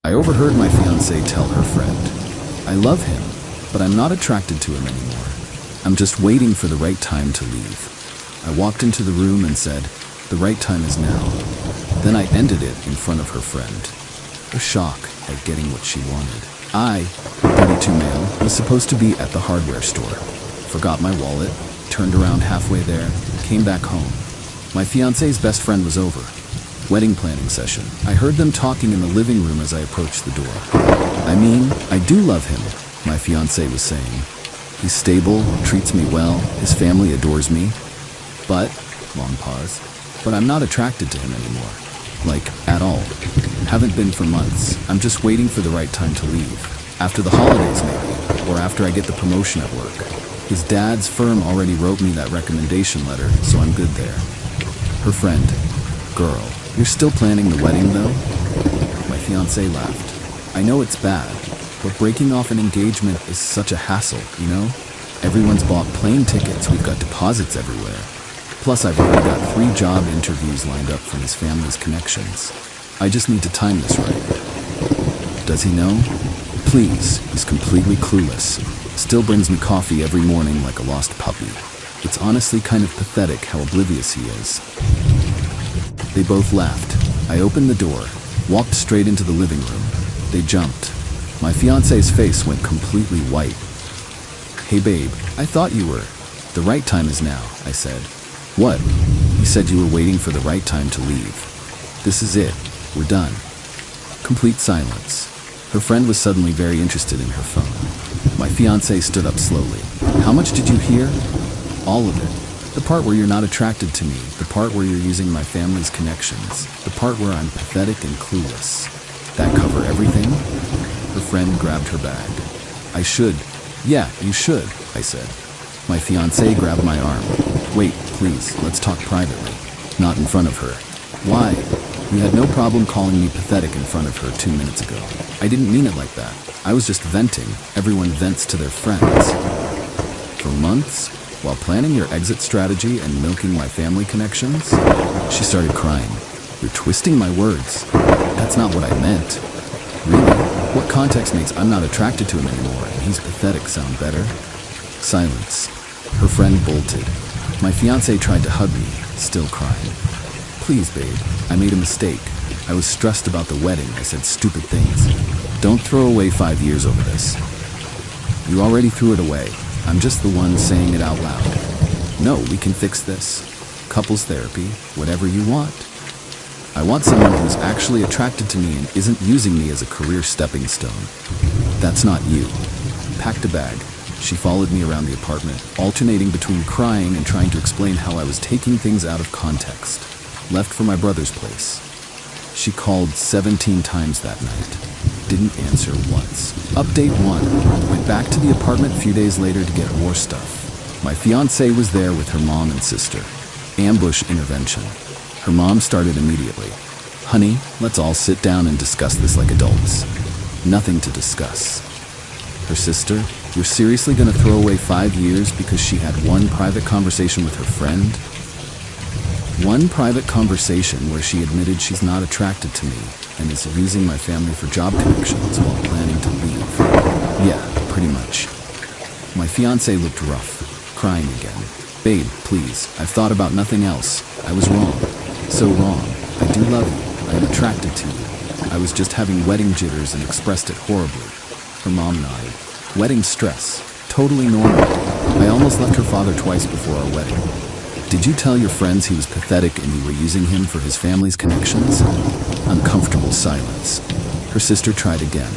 I overheard my fiancée tell her friend, "I love him, but I'm not attracted to him anymore. I'm just waiting for the right time to leave." I walked into the room and said, "The right time is now." Then I ended it in front of her friend. Her shock at getting what she wanted. I, 32 male, was supposed to be at the hardware store. Forgot my wallet, turned around halfway there, came back home. My fiancé's best friend was over. Wedding planning session. I heard them talking in the living room as I approached the door. "I mean, I do love him," my fiancé was saying. "He's stable, treats me well, his family adores me. But," long pause, "but I'm not attracted to him anymore. Like, at all. Haven't been for months. I'm just waiting for the right time to leave. After the holidays maybe, or after I get the promotion at work. His dad's firm already wrote me that recommendation letter, so I'm good there." Her friend, "Girl, you're still planning the wedding though?" My fiancé laughed. "I know it's bad, but breaking off an engagement is such a hassle, you know? Everyone's bought plane tickets, we've got deposits everywhere. Plus I've already got 3 job interviews lined up from his family's connections. I just need to time this right." "Does he know?" "Please, he's completely clueless. Still brings me coffee every morning like a lost puppy. It's honestly kind of pathetic how oblivious he is." They both laughed. I opened the door, walked straight into the living room. They jumped. My fiancé's face went completely white. "Hey babe, I thought you were..." "The right time is now," I said. "What?" "You said you were waiting for the right time to leave. This is it. We're done." Complete silence. Her friend was suddenly very interested in her phone. My fiancé stood up slowly. "How much did you hear?" "All of it. The part where you're not attracted to me, the part where you're using my family's connections, the part where I'm pathetic and clueless. That cover everything?" Her friend grabbed her bag. "I should." "Yeah, you should," I said. My fiancé grabbed my arm. "Wait, please, let's talk privately." "Not in front of her." "Why? You had no problem calling me pathetic in front of her 2 minutes ago." "I didn't mean it like that. I was just venting. Everyone vents to their friends." "For months? While planning your exit strategy and milking my family connections?" She started crying. "You're twisting my words. That's not what I meant." "Really? What context makes 'I'm not attracted to him anymore' and 'he's pathetic' sound better?" Silence. Her friend bolted. My fiancé tried to hug me, still crying. "Please, babe, I made a mistake. I was stressed about the wedding. I said stupid things. Don't throw away 5 years over this." "You already threw it away. I'm just the one saying it out loud." "No, we can fix this. Couples therapy, whatever you want. I want someone who's actually attracted to me and isn't using me as a career stepping stone." "That's not you." Packed a bag. She followed me around the apartment, alternating between crying and trying to explain how I was taking things out of context. Left for my brother's place. She called 17 times that night. Didn't answer once. Update 1. Went back to the apartment a few days later to get more stuff. My fiancée was there with her mom and sister. Ambush intervention. Her mom started immediately. "Honey, let's all sit down and discuss this like adults." Nothing to discuss. Her sister, "You're seriously gonna throw away 5 years because she had one private conversation with her friend?" One private conversation where she admitted she's not attracted to me and is using my family for job connections while planning to leave. Yeah, pretty much. My fiancé looked rough, crying again. "Babe, please, I've thought about nothing else. I was wrong. So wrong. I do love you. I am attracted to you. I was just having wedding jitters and expressed it horribly." Her mom nodded. "Wedding stress. Totally normal. I almost left her father twice before our wedding." "Did you tell your friends he was pathetic and you were using him for his family's connections?" Uncomfortable silence. Her sister tried again.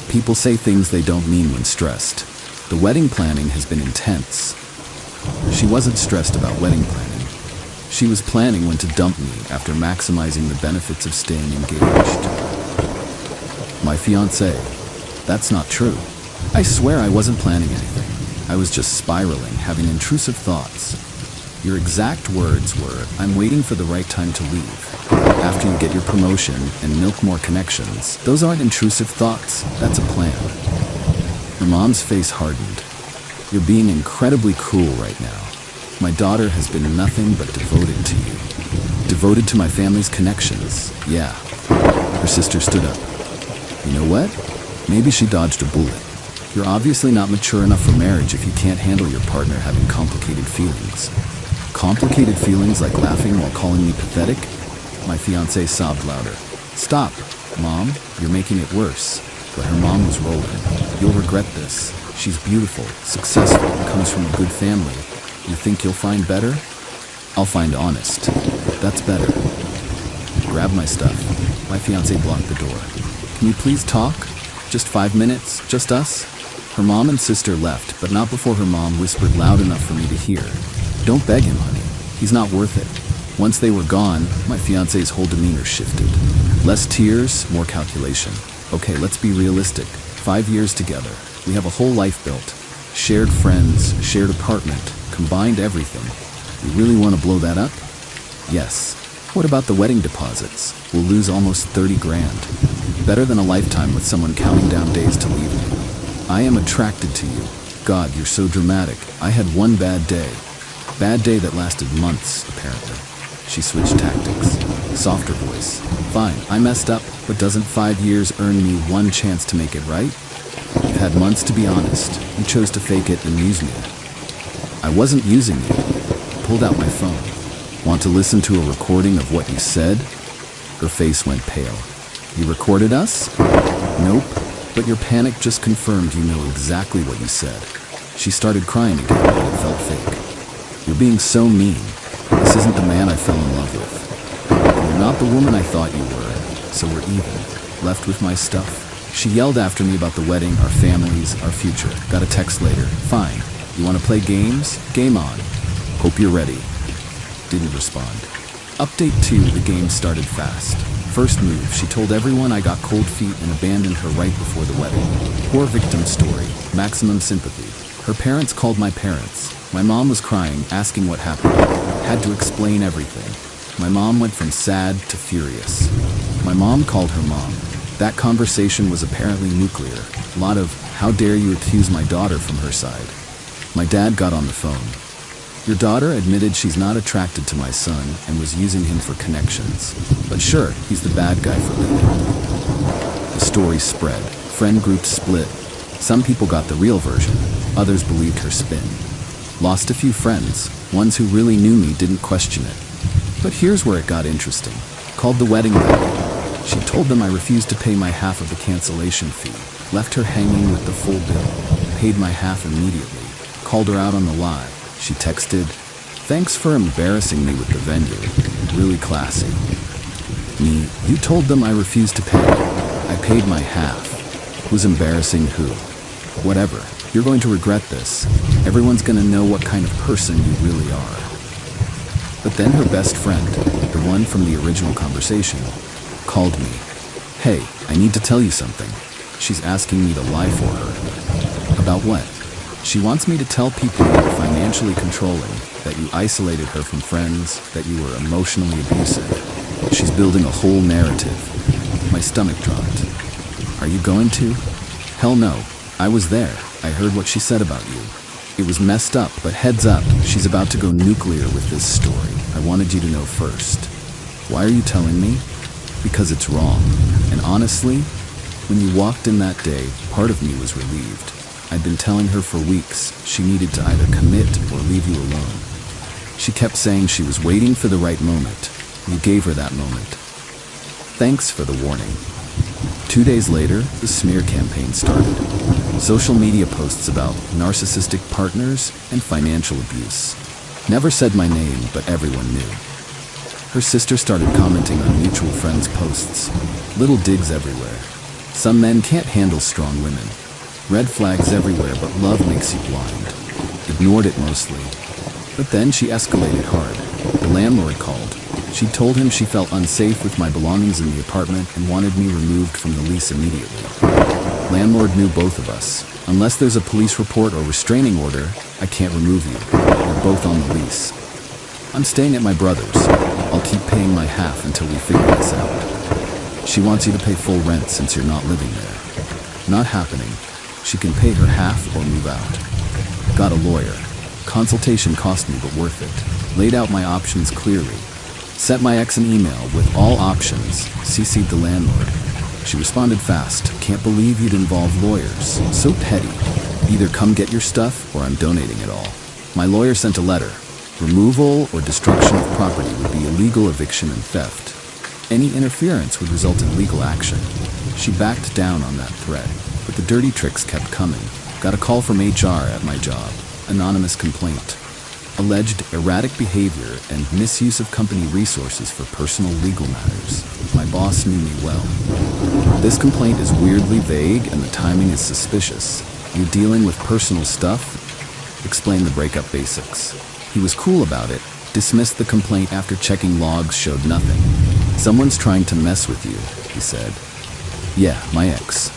"People say things they don't mean when stressed. The wedding planning has been intense." She wasn't stressed about wedding planning. She was planning when to dump me after maximizing the benefits of staying engaged. My fiancé, "That's not true. I swear I wasn't planning anything. I was just spiraling, having intrusive thoughts. Your exact words were, 'I'm waiting for the right time to leave. After you get your promotion and milk more connections.' Those aren't intrusive thoughts. That's a plan." Her mom's face hardened. "You're being incredibly cruel right now. My daughter has been nothing but devoted to you. Devoted to my family's connections, yeah." Her sister stood up. You know what? Maybe she dodged a bullet. You're obviously not mature enough for marriage if you can't handle your partner having complicated feelings. Complicated feelings like laughing while calling me pathetic? My fiancée sobbed louder. Stop, Mom, you're making it worse. But her mom was rolling. You'll regret this. She's beautiful, successful, comes from a good family. You think you'll find better? I'll find honest. That's better. Grab my stuff. My fiancé blocked the door. Can you please talk? Just 5 minutes, just us? Her mom and sister left, but not before her mom whispered loud enough for me to hear. Don't beg him, honey. He's not worth it. Once they were gone, my fiancé's whole demeanor shifted. Less tears, more calculation. Okay, let's be realistic. 5 years together. We have a whole life built. Shared friends, shared apartment, combined everything. You really want to blow that up? Yes. What about the wedding deposits? We'll lose almost 30 grand. Better than a lifetime with someone counting down days to leave me. I am attracted to you. God, you're so dramatic. I had one bad day. Bad day that lasted months, apparently. She switched tactics. Softer voice. Fine, I messed up, but doesn't 5 years earn me one chance to make it right? You've had months to be honest. You chose to fake it and use me. I wasn't using you. Pulled out my phone. Want to listen to a recording of what you said? Her face went pale. You recorded us? Nope. But your panic just confirmed you know exactly what you said. She started crying again, but it felt fake. You're being so mean. This isn't the man I fell in love with. You're not the woman I thought you were, so we're even. Left with my stuff. She yelled after me about the wedding, our families, our future. Got a text later. Fine. You want to play games? Game on. Hope you're ready. Didn't respond. Update 2, the game started fast. First move, she told everyone I got cold feet and abandoned her right before the wedding. Poor victim story. Maximum sympathy. Her parents called my parents. My mom was crying, asking what happened. Had to explain everything. My mom went from sad to furious. My mom called her mom. That conversation was apparently nuclear. A lot of, how dare you accuse my daughter from her side. My dad got on the phone. Your daughter admitted she's not attracted to my son and was using him for connections. But sure, he's the bad guy for leaving. The story spread. Friend groups split. Some people got the real version. Others believed her spin. Lost a few friends. Ones who really knew me didn't question it. But here's where it got interesting. Called the wedding venue. She told them I refused to pay my half of the cancellation fee. Left her hanging with the full bill. Paid my half immediately. Called her out on the lie. She texted, "Thanks for embarrassing me with the venue. Really classy." Me, "You told them I refused to pay. I paid my half. Who's embarrassing who? Whatever. You're going to regret this. Everyone's going to know what kind of person you really are." But then her best friend, the one from the original conversation, called me. "Hey, I need to tell you something." She's asking me to lie for her. About what? She wants me to tell people you were financially controlling, that you isolated her from friends, that you were emotionally abusive. She's building a whole narrative. My stomach dropped. Are you going to? Hell no. I was there. I heard what she said about you. It was messed up, but heads up, she's about to go nuclear with this story. I wanted you to know first. Why are you telling me? Because it's wrong. And honestly, when you walked in that day, part of me was relieved. I'd been telling her for weeks she needed to either commit or leave you alone. She kept saying she was waiting for the right moment. You gave her that moment. Thanks for the warning. 2 days later, the smear campaign started. Social media posts about narcissistic partners and financial abuse. Never said my name, but everyone knew. Her sister started commenting on mutual friends' posts. Little digs everywhere. Some men can't handle strong women. Red flags everywhere, but love makes you blind. Ignored it mostly. But then she escalated hard. The landlord called. She told him she felt unsafe with my belongings in the apartment and wanted me removed from the lease immediately. Landlord knew both of us. Unless there's a police report or restraining order, I can't remove you. We're both on the lease. I'm staying at my brother's. I'll keep paying my half until we figure this out. She wants you to pay full rent since you're not living there. Not happening. She can pay her half or move out. Got a lawyer. Consultation cost me, but worth it. Laid out my options clearly. Sent my ex an email with all options, CC'd the landlord. She responded fast. Can't believe you'd involve lawyers. So petty. Either come get your stuff or I'm donating it all. My lawyer sent a letter. Removal or destruction of property would be illegal eviction and theft. Any interference would result in legal action. She backed down on that threat, but the dirty tricks kept coming. Got a call from HR at my job. Anonymous complaint. Alleged erratic behavior and misuse of company resources for personal legal matters. My boss knew me well. This complaint is weirdly vague and the timing is suspicious. You're dealing with personal stuff? Explain the breakup basics. He was cool about it, dismissed the complaint after checking logs showed nothing. Someone's trying to mess with you, he said. Yeah, my ex.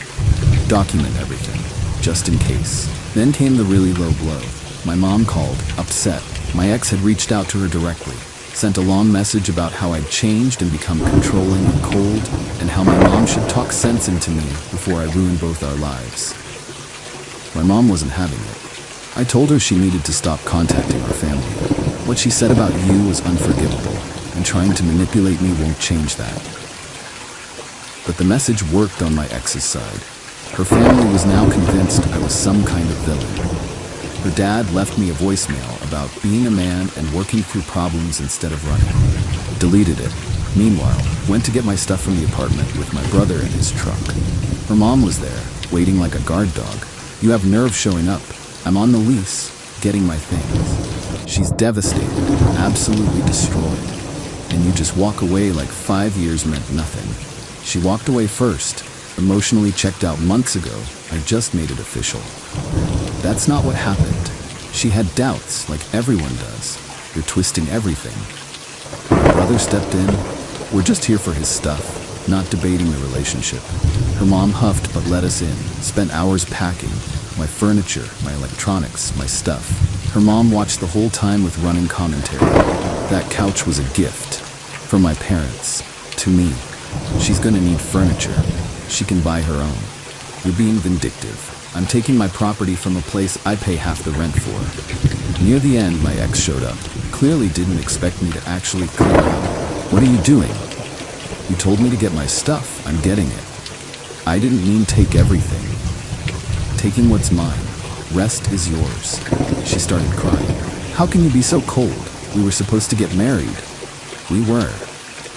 Document everything, just in case. Then came the really low blow. My mom called, upset. My ex had reached out to her directly, sent a long message about how I'd changed and become controlling and cold, and how my mom should talk sense into me before I ruined both our lives. My mom wasn't having it. I told her she needed to stop contacting our family. What she said about you was unforgivable, and trying to manipulate me won't change that. But the message worked on my ex's side. Her family was now convinced I was some kind of villain. Her dad left me a voicemail about being a man and working through problems instead of running. Deleted it. Meanwhile, went to get my stuff from the apartment with my brother in his truck. Her mom was there, waiting like a guard dog. You have nerve showing up. I'm on the lease, getting my things. She's devastated, absolutely destroyed. And you just walk away like 5 years meant nothing. She walked away first, emotionally checked out months ago. I just made it official. That's not what happened. She had doubts, like everyone does. You're twisting everything. My brother stepped in. We're just here for his stuff, not debating the relationship. Her mom huffed but let us in, spent hours packing. My furniture, my electronics, my stuff. Her mom watched the whole time with running commentary. That couch was a gift. From my parents. To me. She's gonna need furniture. She can buy her own. You're being vindictive. I'm taking my property from a place I pay half the rent for. Near the end, my ex showed up. Clearly didn't expect me to actually clear out. What are you doing? You told me to get my stuff. I'm getting it. I didn't mean take everything. Taking what's mine. Rest is yours. She started crying. How can you be so cold? We were supposed to get married. We were.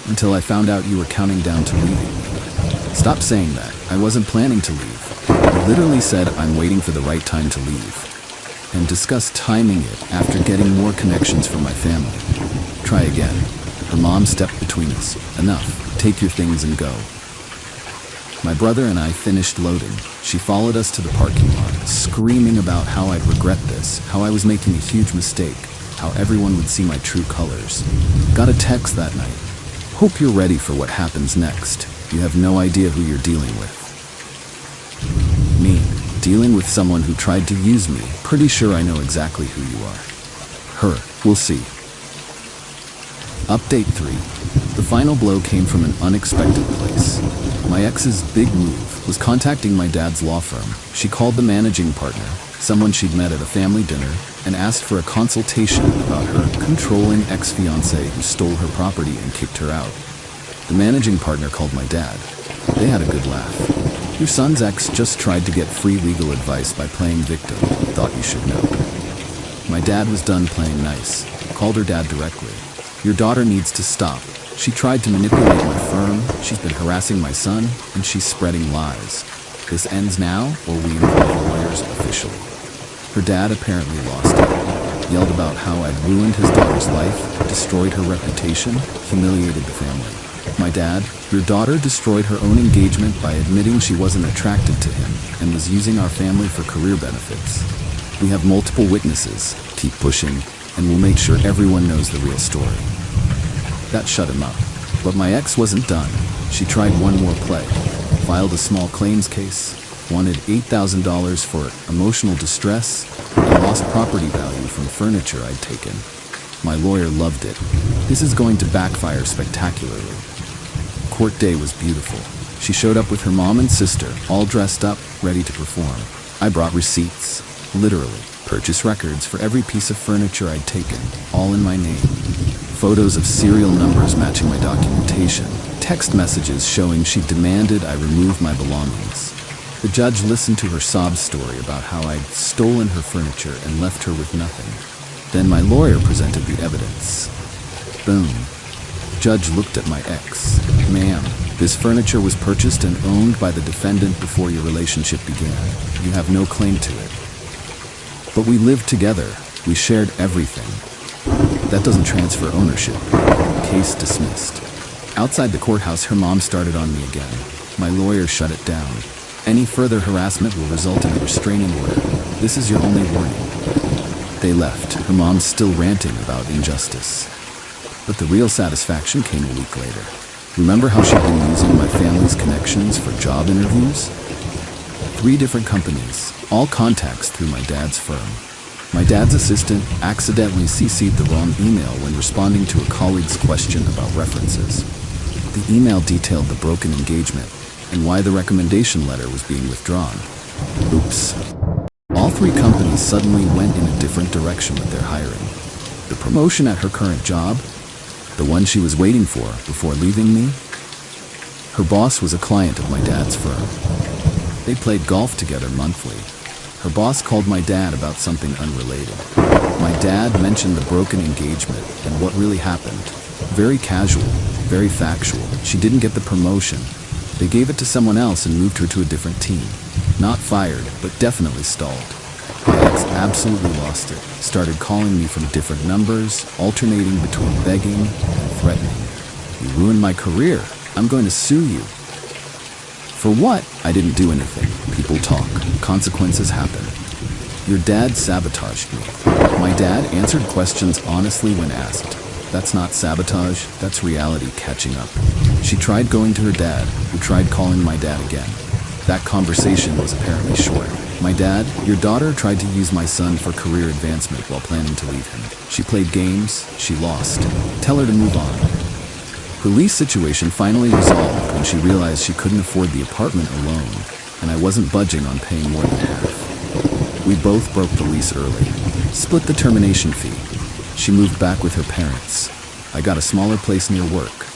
Until I found out you were counting down to leaving me. Stop saying that. I wasn't planning to leave. I literally said I'm waiting for the right time to leave. And discussed timing it after getting more connections from my family. Try again. Her mom stepped between us. Enough. Take your things and go. My brother and I finished loading. She followed us to the parking lot, screaming about how I'd regret this, how I was making a huge mistake, how everyone would see my true colors. Got a text that night. Hope you're ready for what happens next. You have no idea who you're dealing with. Me, dealing with someone who tried to use me. Pretty sure I know exactly who you are. Her, we'll see. Update 3. The final blow came from an unexpected place. My ex's big move was contacting my dad's law firm. She called the managing partner, someone she'd met at a family dinner, and asked for a consultation about her controlling ex-fiancé who stole her property and kicked her out. The managing partner called my dad. They had a good laugh. Your son's ex just tried to get free legal advice by playing victim. Thought you should know. My dad was done playing nice. Called her dad directly. Your daughter needs to stop. She tried to manipulate my firm, she's been harassing my son, and she's spreading lies. This ends now, or we involve lawyers officially. Her dad apparently lost it. Yelled about how I'd ruined his daughter's life, destroyed her reputation, humiliated the family. My dad, your daughter destroyed her own engagement by admitting she wasn't attracted to him and was using our family for career benefits. We have multiple witnesses. Keep pushing, and we'll make sure everyone knows the real story. That shut him up. But my ex wasn't done. She tried one more play. Filed a small claims case, wanted $8,000 for emotional distress, and lost property value from furniture I'd taken. My lawyer loved it. This is going to backfire spectacularly. Court day was beautiful. She showed up with her mom and sister, all dressed up, ready to perform. I brought receipts. Literally, Purchase records for every piece of furniture I'd taken, all in my name. Photos of serial numbers matching my documentation. Text messages showing she demanded I remove my belongings. The judge listened to her sob story about how I'd stolen her furniture and left her with nothing. Then my lawyer presented the evidence. Boom. Judge looked at my ex. Ma'am, this furniture was purchased and owned by the defendant before your relationship began. You have no claim to it. But we lived together. We shared everything. That doesn't transfer ownership. Case dismissed. Outside the courthouse, her mom started on me again. My lawyer shut it down. Any further harassment will result in a restraining order. This is your only warning. They left, her mom still ranting about injustice. But the real satisfaction came a week later. Remember how she'd been using my family's connections for job interviews? 3 different companies, all contacts through my dad's firm. My dad's assistant accidentally CC'd the wrong email when responding to a colleague's question about references. The email detailed the broken engagement and why the recommendation letter was being withdrawn. Oops. All 3 companies suddenly went in a different direction with their hiring. The promotion at her current job, the one she was waiting for before leaving me, her boss was a client of my dad's firm. They played golf together monthly. Her boss called my dad about something unrelated. My dad mentioned the broken engagement and what really happened. Very casual, very factual. She didn't get the promotion. They gave it to someone else and moved her to a different team. Not fired, but definitely stalled. My ex absolutely lost it. Started calling me from different numbers, alternating between begging and threatening. You ruined my career. I'm going to sue you. For what? I didn't do anything. People talk. Consequences happen. Your dad sabotaged me. My dad answered questions honestly when asked. That's not sabotage, that's reality catching up. She tried going to her dad, who tried calling my dad again. That conversation was apparently short. My dad, your daughter tried to use my son for career advancement while planning to leave him. She played games, she lost. Tell her to move on. Her lease situation finally resolved when she realized she couldn't afford the apartment alone, and I wasn't budging on paying more than half. We both broke the lease early, split the termination fee. She moved back with her parents. I got a smaller place near work.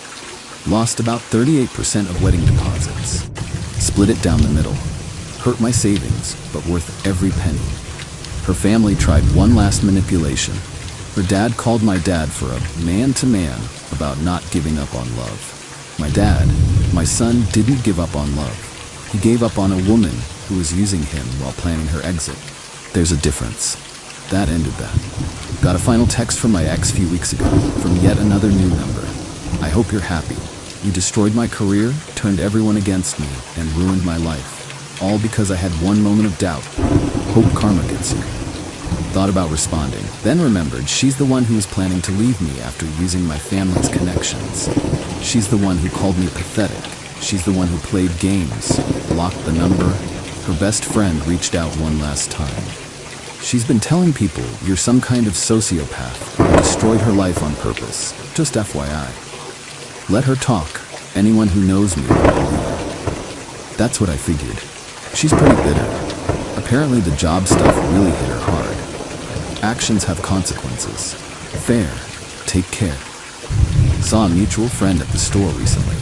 Lost about 38% of wedding deposits. Split it down the middle. Hurt my savings, but worth every penny. Her family tried one last manipulation. Her dad called my dad for a man-to-man about not giving up on love. My dad, my son, didn't give up on love. He gave up on a woman who was using him while planning her exit. There's a difference. That ended that. Got a final text from my ex a few weeks ago, from yet another new number. I hope you're happy. You destroyed my career, turned everyone against me, and ruined my life. All because I had one moment of doubt. Hope karma gets you. Thought about responding, then remembered she's the one who was planning to leave me after using my family's connections. She's the one who called me pathetic. She's the one who played games, blocked the number. Her best friend reached out one last time. She's been telling people you're some kind of sociopath who destroyed her life on purpose. Just FYI. Let her talk. Anyone who knows me will believe it. That's what I figured. She's pretty bitter. Apparently the job stuff really hit her hard. Actions have consequences. Fair. Take care. Saw a mutual friend at the store recently.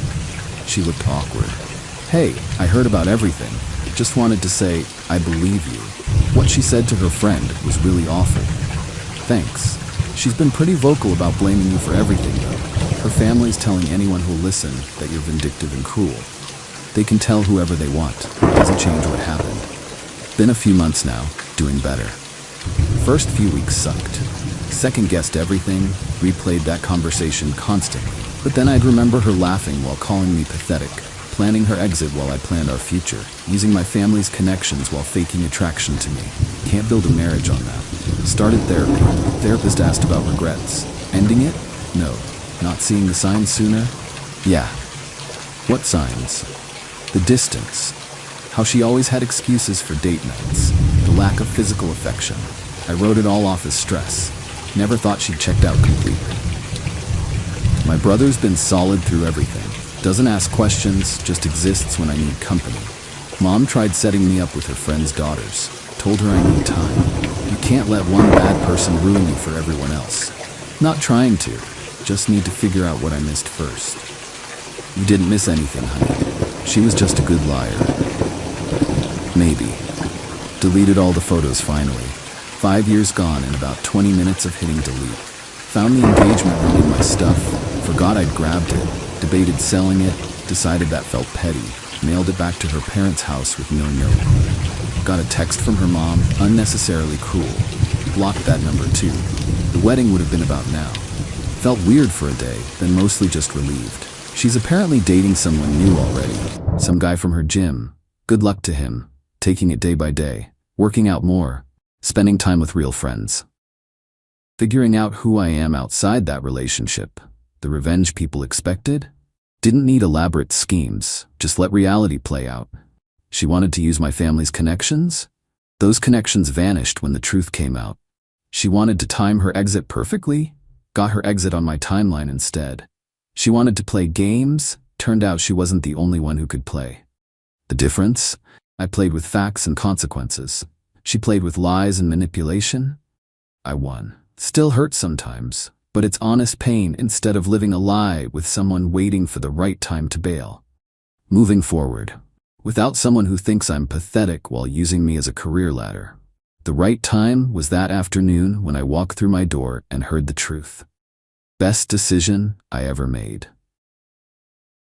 She looked awkward. Hey, I heard about everything. Just wanted to say, I believe you. What she said to her friend was really awful. Thanks. She's been pretty vocal about blaming you for everything, though. Her family's telling anyone who'll listen that you're vindictive and cruel. They can tell whoever they want. It doesn't change what happened. Been a few months now, doing better. First few weeks sucked. Second-guessed everything, replayed that conversation constantly. But then I'd remember her laughing while calling me pathetic, planning her exit while I planned our future, using my family's connections while faking attraction to me. Can't build a marriage on that. Started therapy. Therapist asked about regrets. Ending it? No. Not seeing the signs sooner? Yeah. What signs? The distance. How she always had excuses for date nights. The lack of physical affection. I wrote it all off as stress. Never thought she'd checked out completely. My brother's been solid through everything. Doesn't ask questions, just exists when I need company. Mom tried setting me up with her friends' daughters. Told her I need time. You can't let one bad person ruin you for everyone else. Not trying to, just need to figure out what I missed first. You didn't miss anything, honey. She was just a good liar. Maybe. Deleted all the photos finally. 5 years gone and about 20 minutes of hitting delete. Found the engagement ring in my stuff. Forgot I'd grabbed it. Debated selling it. Decided that felt petty. Mailed it back to her parents' house with no note. Got a text from her mom, unnecessarily cruel. Blocked that number too. The wedding would have been about now. Felt weird for a day, then mostly just relieved. She's apparently dating someone new already. Some guy from her gym. Good luck to him. Taking it day by day. Working out more. Spending time with real friends. Figuring out who I am outside that relationship. The revenge people expected? Didn't need elaborate schemes, just let reality play out. She wanted to use my family's connections? Those connections vanished when the truth came out. She wanted to time her exit perfectly? Got her exit on my timeline instead. She wanted to play games? Turned out she wasn't the only one who could play. The difference? I played with facts and consequences. She played with lies and manipulation. I won. Still hurts sometimes, but it's honest pain instead of living a lie with someone waiting for the right time to bail. Moving forward, without someone who thinks I'm pathetic while using me as a career ladder. The right time was that afternoon when I walked through my door and heard the truth. Best decision I ever made.